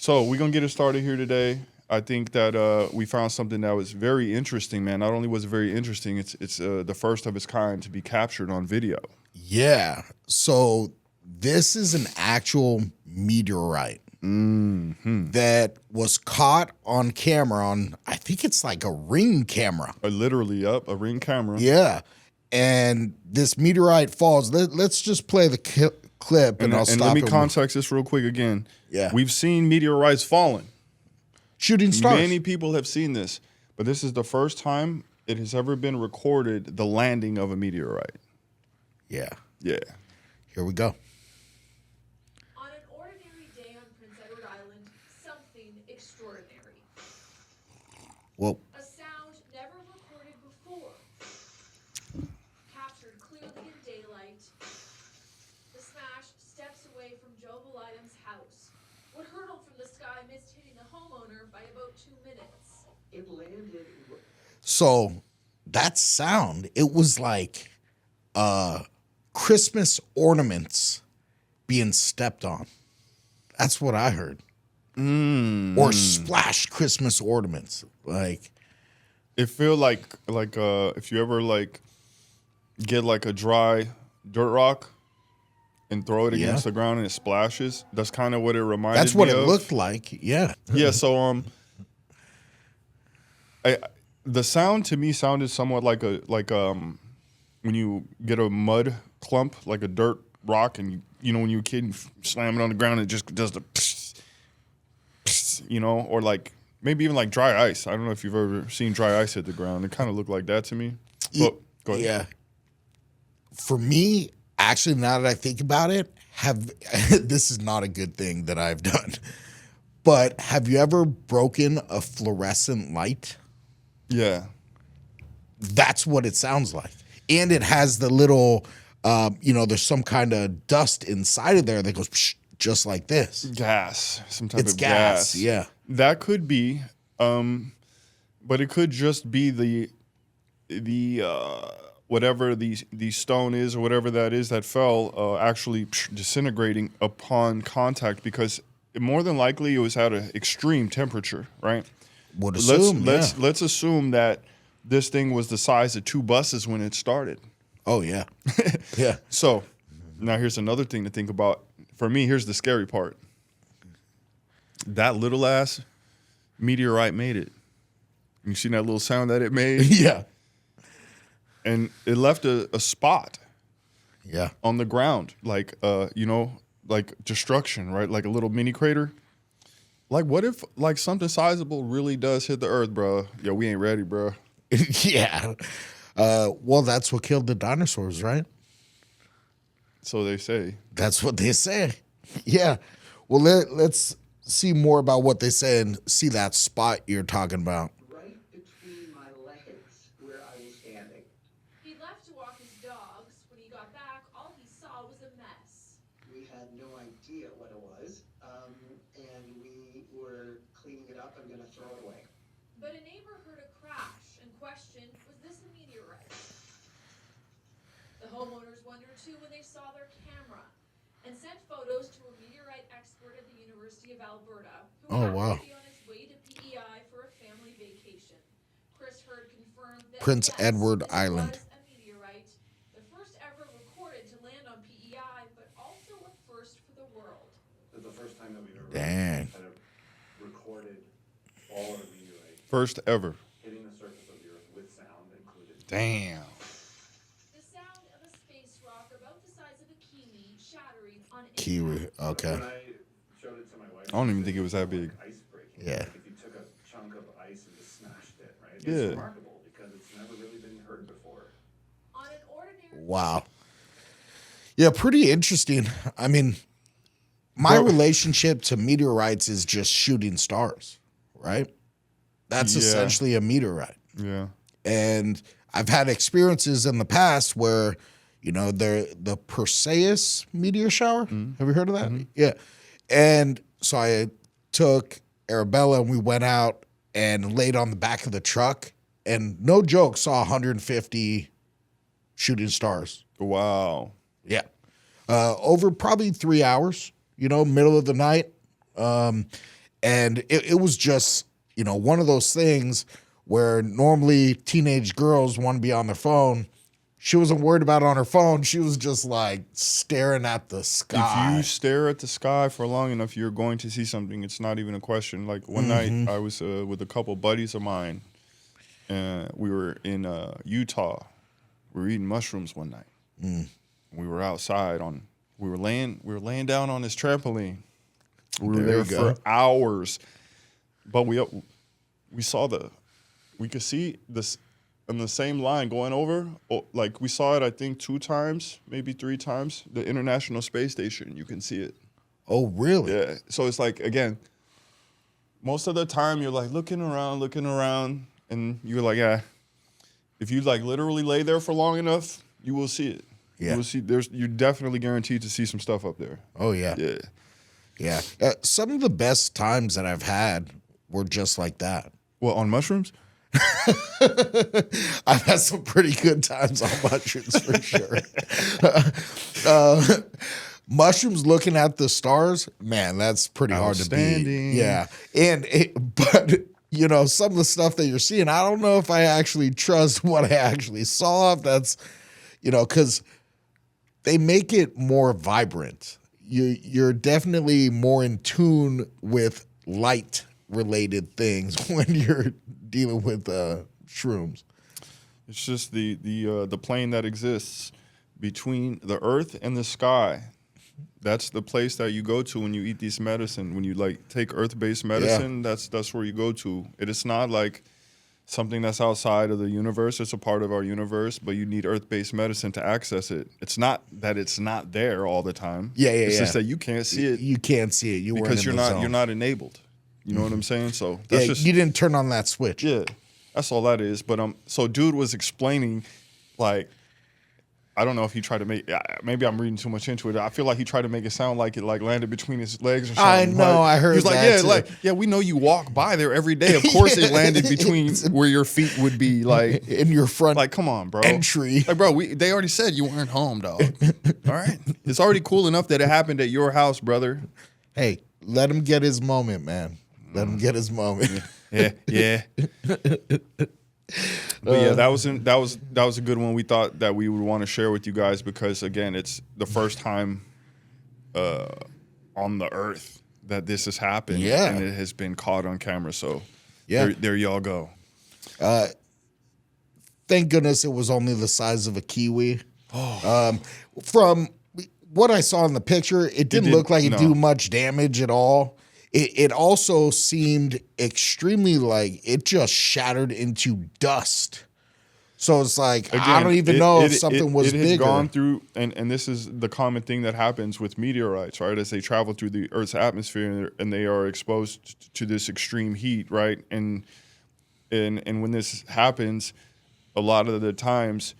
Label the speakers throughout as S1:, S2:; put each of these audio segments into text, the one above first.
S1: So we're gonna get it started here today. I think that we found something that was very interesting, man. Not only was it very interesting, it's the first of its kind to be captured on video.
S2: Yeah. So this is an actual meteorite that was caught on camera on, I think it's like a Ring camera.
S1: Literally, up a Ring camera.
S2: Yeah. And this meteorite falls. Let's just play the clip and I'll stop.
S1: And let me context this real quick again.
S2: Yeah.
S1: We've seen meteorites falling.
S2: Shooting stars.
S1: Many people have seen this, but this is the first time it has ever been recorded, the landing of a meteorite.
S2: Yeah.
S1: Yeah.
S2: Here we go.
S3: On an ordinary day on Prince Edward Island, something extraordinary.
S2: Well,
S3: A sound never recorded before. Captured clearly in daylight. The smash steps away from Joe Belitem's house. What hurtled from the sky missed hitting the homeowner by about 2 minutes.
S4: It landed.
S2: so that sound, it was like Christmas ornaments being stepped on. That's what I heard. Or splashed Christmas ornaments. Like,
S1: It feel like if you ever like get like a dry dirt rock and throw it against the ground and it splashes. That's kind of what it reminded me of.
S2: that's what it looked like. Yeah.
S1: Yeah, so the sound to me sounded somewhat like when you get a mud clump, like a dirt rock, and you know when you're a kid, you slam it on the ground, it just does the pss, pss, or like maybe even like dry ice. I don't know if you've ever seen dry ice hit the ground. It kind of looked like that to me. But, go ahead.
S2: Yeah. For me, actually, now that I think about it, this is not a good thing that I've done. But have you ever broken a fluorescent light?
S1: Yeah.
S2: That's what it sounds like. And it has the little, there's some kind of dust inside of there that goes psh, just like this.
S1: Gas. Some type
S2: It's
S1: of
S2: gas, yeah.
S1: That could be, but it could just be the whatever the stone is or whatever that is that fell actually disintegrating upon contact, because more than likely it was at an extreme temperature, right?
S2: Would assume,
S1: let's assume that this thing was the size of 2 buses when it started.
S2: Oh, yeah. Yeah.
S1: So now here's another thing to think about. For me, here's the scary part. That little ass meteorite made it. You seen that little sound that it made?
S2: Yeah.
S1: And it left a spot
S2: Yeah.
S1: on the ground, like like destruction, right? Like a little mini crater. Like, what if like something sizable really does hit the earth, bro? Yo, we ain't ready, bro.
S2: Yeah. Well, that's what killed the dinosaurs, right?
S1: So they say.
S2: That's what they say. Yeah. Well, let's see more about what they say and see that spot you're talking about.
S4: Right between my legs where I was standing.
S3: He left to walk his dogs. When he got back, all he saw was a mess.
S4: We had no idea what it was, and we were cleaning it up and going to throw it away.
S3: But a neighbor heard a crash and questioned, was this a meteorite? The homeowners wondered too when they saw their camera and sent photos to a meteorite expert at the University of Alberta, who happened to be on his way to PEI for a family vacation. Chris Hurd confirmed that
S2: Prince
S3: yes,
S2: Edward
S3: this
S2: Island.
S3: was a meteorite, the first ever recorded to land on PEI, but also a first for the world.
S5: It's the first time that we've ever
S2: Dang.
S5: kind of recorded all of a meteorite
S1: First ever.
S5: hitting the surface of the earth with sound included.
S1: Damn.
S3: The sound of a space rock about the size of a kiwi shattering on
S2: Kiwi.
S3: impact.
S2: Okay.
S5: When I showed it to my wife,
S1: I don't
S5: she
S1: even
S5: said
S1: think it was that big.
S5: like ice breaking.
S2: Yeah.
S5: Like if you took a chunk of ice and just smashed it, right?
S1: Yeah.
S5: It's remarkable because it's never really been heard before.
S3: On an ordinary
S2: Wow. Yeah, pretty interesting. I mean, my relationship to meteorites is just shooting stars, right? That's
S1: Yeah.
S2: essentially a meteorite.
S1: Yeah.
S2: And I've had experiences in the past where, the Perseus meteor shower. Have you heard of that? Yeah. And so I took Arabella and we went out and laid on the back of the truck and no joke saw 150 shooting stars.
S1: Wow.
S2: Yeah. Over probably 3 hours, middle of the night. And it was just, one of those things where normally teenage girls want to be on their phone. She wasn't worried about it on her phone. She was just like staring at the sky.
S1: If you stare at the sky for long enough, you're going to see something. It's not even a question. Like one night, I was with a couple buddies of mine, and we were in Utah. We were eating mushrooms one night. We were outside we were laying down on this trampoline. We were there for hours, but we could see this on the same line going over. Like we saw it, I think 2 times, maybe 3 times. The International Space Station, you can see it.
S2: Oh, really?
S1: Yeah. So it's like, again, most of the time you're like looking around, and you're like, yeah. If you like literally lay there for long enough, you will see it.
S2: Yeah.
S1: You will see. You're definitely guaranteed to see some stuff up there.
S2: Oh, yeah.
S1: Yeah.
S2: Yeah. Some of the best times that I've had were just like that.
S1: Well, on mushrooms?
S2: I've had some pretty good times on mushrooms for sure. Mushrooms looking at the stars, man, that's pretty hard to beat. Yeah. But some of the stuff that you're seeing, I don't know if I actually trust what I actually saw. If that's, because they make it more vibrant. You're definitely more in tune with light-related things when you're dealing with shrooms.
S1: It's just the plane that exists between the earth and the sky. That's the place that you go to when you eat these medicine. When you like take earth-based medicine, that's where you go to. It is not like something that's outside of the universe. It's a part of our universe, but you need earth-based medicine to access it. It's not that it's not there all the time. It's just that you can't see it.
S2: You can't see it.
S1: Because you're not enabled. You know what I'm saying? So that's just,
S2: you didn't turn on that switch.
S1: Yeah, that's all that is. But so dude was explaining, like, I don't know if he tried to make. Maybe I'm reading too much into it. I feel like he tried to make it sound like it like landed between his legs or something.
S2: I know. I heard.
S1: He was
S2: that
S1: like, we know you walk by there every day. Of course, it landed between where your feet would be, like
S2: in your front.
S1: Like, come on, bro.
S2: Entry.
S1: Like, bro, they already said you weren't home, dog. All right, it's already cool enough that it happened at your house, brother.
S2: Hey, let him get his moment, man. Let him get his moment.
S1: Yeah. But yeah, that was a good one. We thought that we would want to share with you guys because again, it's the first time on the earth that this has happened.
S2: Yeah.
S1: And it has been caught on camera. So
S2: yeah,
S1: there y'all go.
S2: Thank goodness it was only the size of a kiwi. From what I saw in the picture, it didn't look like it do much damage at all. It also seemed extremely like it just shattered into dust. So it's like, again, I don't even know if something was bigger. It has
S1: gone through, and this is the common thing that happens with meteorites, right? As they travel through the Earth's atmosphere and they are exposed to this extreme heat, right? And when this happens, a lot of the times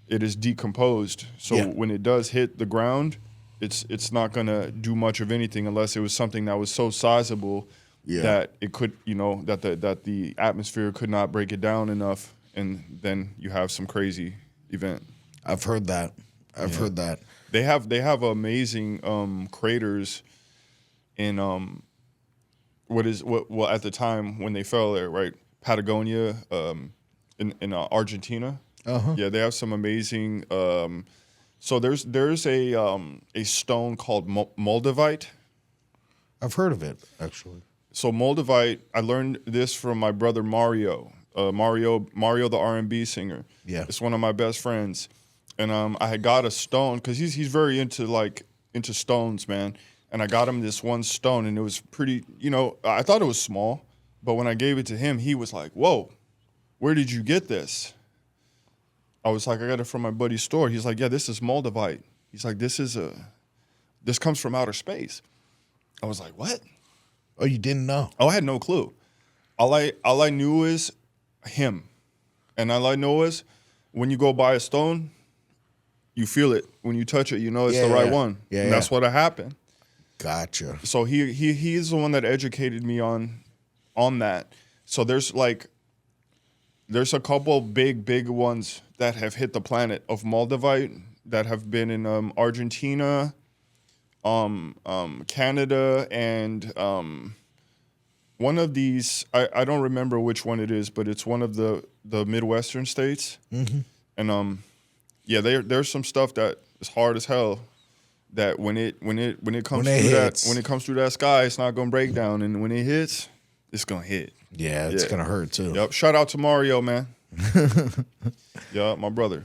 S1: it is decomposed. So when it does hit the ground, it's not gonna do much of anything unless it was something that was so sizable that it could, that the atmosphere could not break it down enough, and then you have some crazy event.
S2: I've heard that. I've heard that.
S1: They have amazing craters in what at the time when they fell there, right? Patagonia, in Argentina. Yeah, they have some amazing. So there's a stone called moldavite.
S2: I've heard of it actually.
S1: So moldavite, I learned this from my brother Mario. Mario the R&B singer.
S2: Yeah,
S1: it's one of my best friends, and I had got a stone because he's very into stones, man. And I got him this one stone, and it was pretty. I thought it was small, but when I gave it to him, he was like, "Whoa, where did you get this?" I was like, I got it from my buddy's store. He's like, yeah, this is moldavite. He's like, this comes from outer space. I was like, what?
S2: Oh, you didn't know?
S1: Oh, I had no clue. All I knew is him. And all I know is when you go buy a stone, you feel it. When you touch it, you know it's the right one.
S2: Yeah,
S1: and that's what happened.
S2: Gotcha.
S1: So he is the one that educated me on that. So there's a couple big ones that have hit the planet of moldavite that have been in Argentina, Canada, and one of these, I don't remember which one it is, but it's one of the Midwestern states. Mm-hmm. And yeah, there's some stuff that is hard as hell. That when it comes through that sky, it's not gonna break down, and when it hits, it's gonna hit.
S2: Yeah, it's gonna hurt too.
S1: Yep. Shout out to Mario, man. Yeah, my brother.